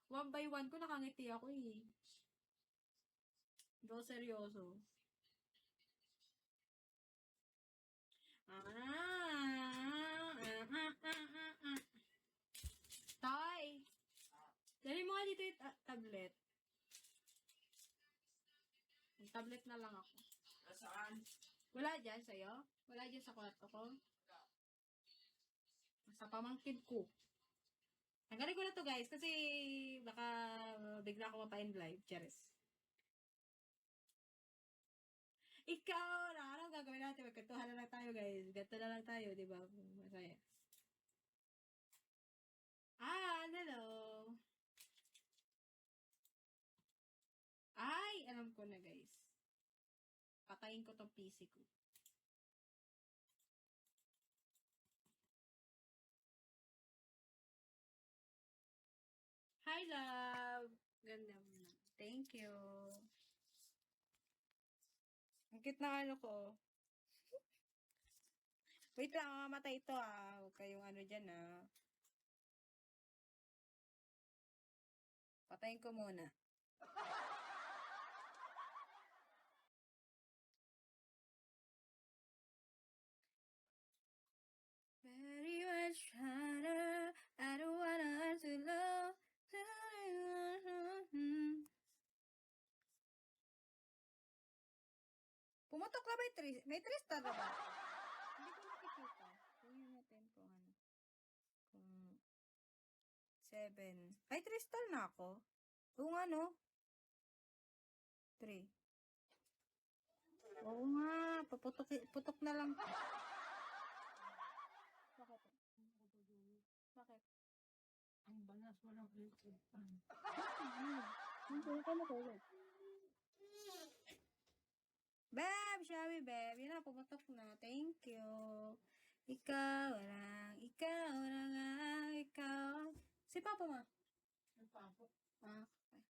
One by one ko nakangiti ako eh. Hindi ako seryoso. Tay! Dali mo nga dito yung tablet. Yung tablet na lang ako. Nasaan? Wala dyan sa'yo? Wala dyan sa kwarto ko? Sa pamangkin ko. Tanggalin ko na to guys kasi baka bigla ako mapain live. Cheers. Ikaw na, anong gagawin natin? Magkantuhan na lang tayo guys. Ganto na lang tayo, di ba? Masaya. Hello. Ay, alam ko na guys. Patayin ko tong PC ko. Hi, love. Ganda mo na. Thank you. Ang cute na ano ko. Wait lang, mamatay ito ah. Huwag kayong ano dyan ah. Patayin ko muna. Very much harder. I don't wanna hurt too low. Pumatok na ba yung 3? May 3 star na ba? Hindi ko nakikita. Tingnan natin kung ano. Kung 7. Ay, 3 star na ako. Oo nga, no? 3. Oo nga. Putok na lang. Bakit? Bakit? Ang banas mo ng YouTube. Hindi ka makulit. Beb, Shabby, Beb. Yun na, pumatok na. Thank you. Ikaw lang, ikaw na nga, ikaw. Si Papa ma. Ang papo. Okay.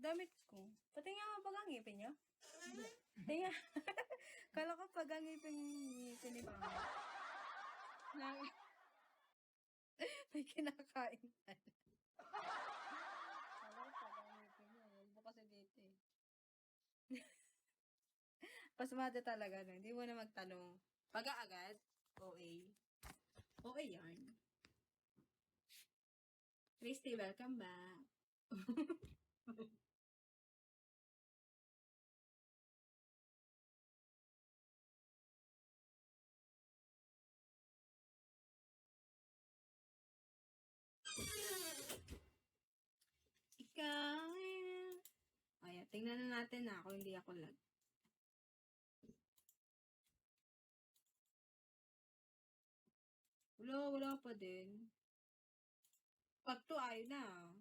Damit ko. Pati nga pag ang ngipin niya. Tinga. Kala ko pag ang ngipin ni Papa. May kinakain ka. Kala ko pag ang ngipin niya. Huwag mo kasi dito eh. Pasmado talaga no. Hindi mo na magtanong. Pag-aagad? OA. OA yarn. Christy, welcome back. Ikaw eh. Ayan, tingnan na natin na ako hindi ako lag. Wala pa din. Pag to ay na.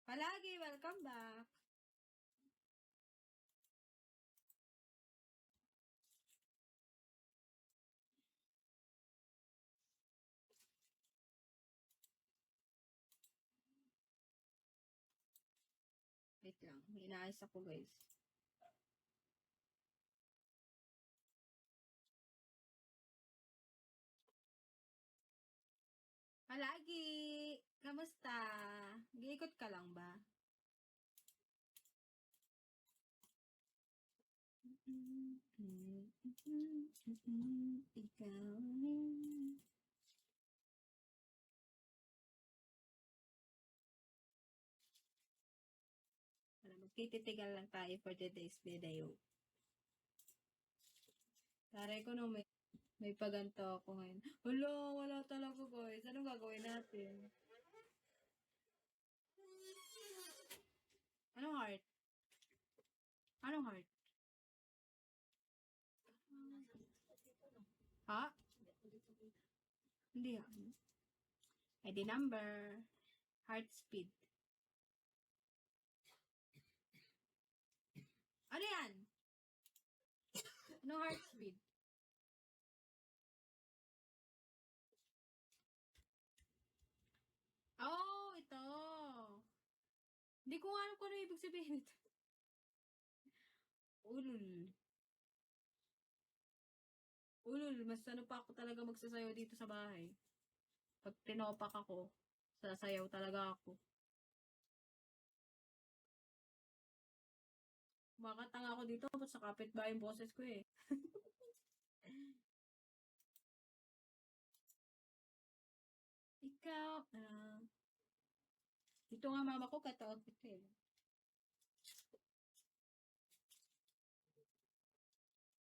Palagi, welcome back. Wait lang, may inaayos ako guys. Palagi! Kamusta? Giikot ka lang ba? Ikaw rin. Magtititigal lang tayo for today's video. Taray ko no, may paganto ako ngayon. Wala talaga guys. Anong gagawin natin? Anong heart? Anong heart? Ha? Hindi ha. ID number. Heart speed. Ano yan? Anong heart speed? Oh, ito. Hindi ko nga alam kung ano ibig sabihin ito. Ulul. Ulul, mas ano pa ako talaga magsasayaw dito sa bahay. Pag tinopak ako. Sasayaw talaga ako. Makatanga ako dito, sa kapitbahay yung boses ko eh. Ikaw, ito nga mama ko, kataot ito eh.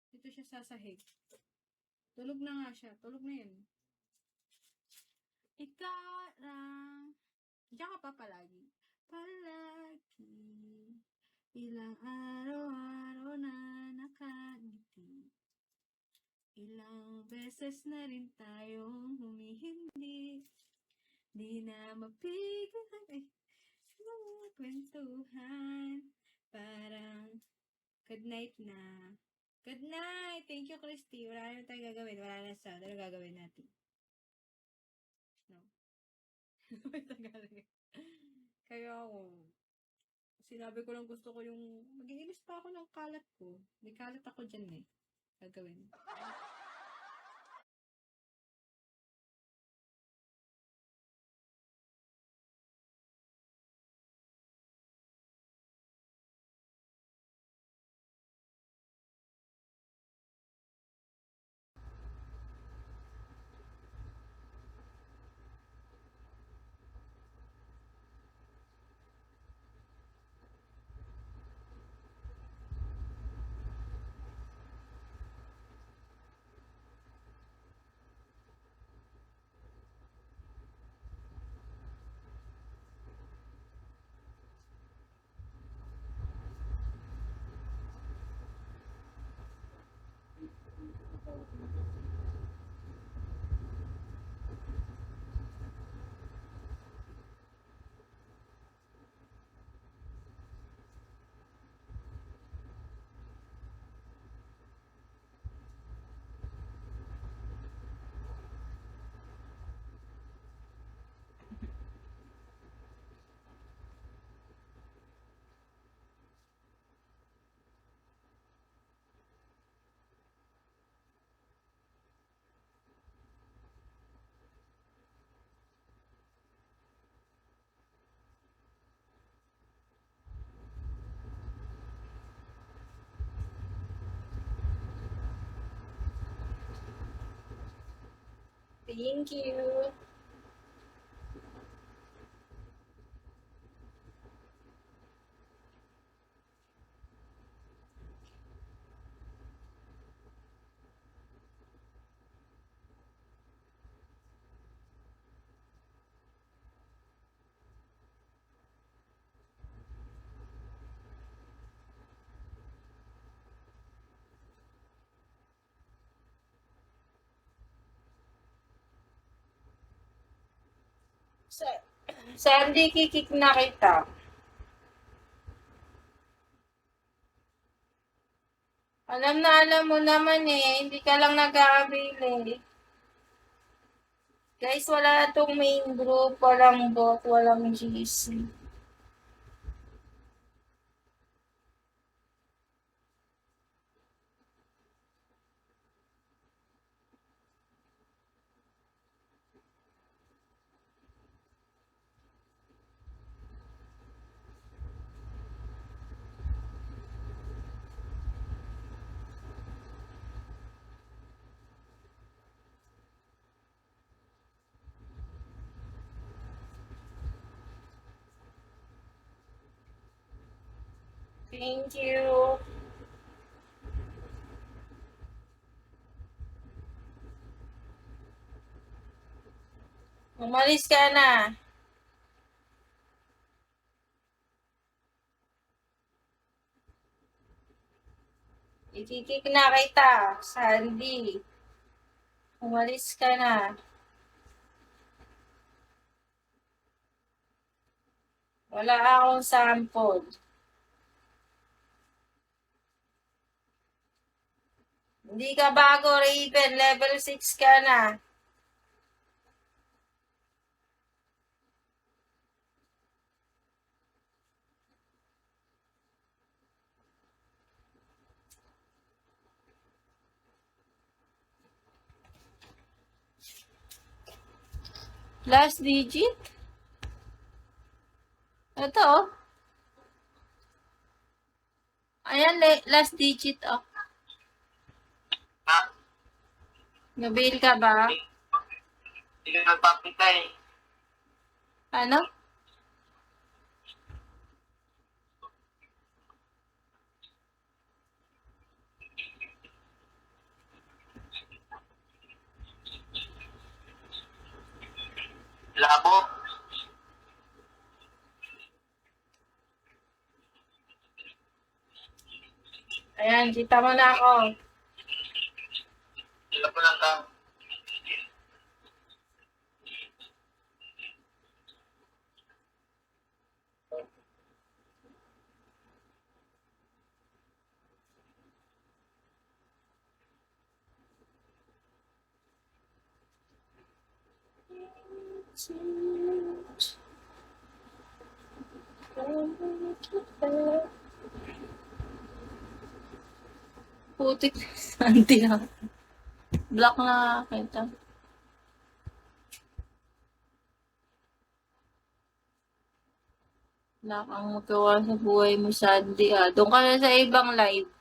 Dito siya sasahig. Tulog na nga siya. Tulog na yun. Ikaw lang. Diyan ka pa palagi. Palagi. Ilang araw-araw na nakangiti. Ilang beses na rin tayong humihindi. Di na mapigil ay mga kwentuhan. Parang good night na. Good night! Thank you, Christy. Wala na tayong gagawin. Wala na sound. Ano gagawin natin? No. May Tagalog. Kaya ako, sinabi ko lang gusto ko yung, mag-iilis pa ako ng kalat ko. May kalat ako dyan eh. Gagawin. Thank you. Sandy, kikik na kita. Alam mo naman eh, hindi ka lang nag-a-avail eh. Guys, wala tong main group, walang bot, walang GC. Thank you. Umalis ka na. Ikikik na kita, Sandy. Umalis ka na. Wala akong sample. Hindi ka bago, Raven. Level 6 ka na. Last digit? Ito, oh. Ayan, last digit, oh. Ha? Nabil ka ba? Hindi ka nagpapita eh. Ano? Labo. Ayan, kita mo na ako. Labo lang ka. Putik santi na. Black na kita. Wala kang magawa sa buhay mo, Sandy, ah. Doon ka na sa ibang live.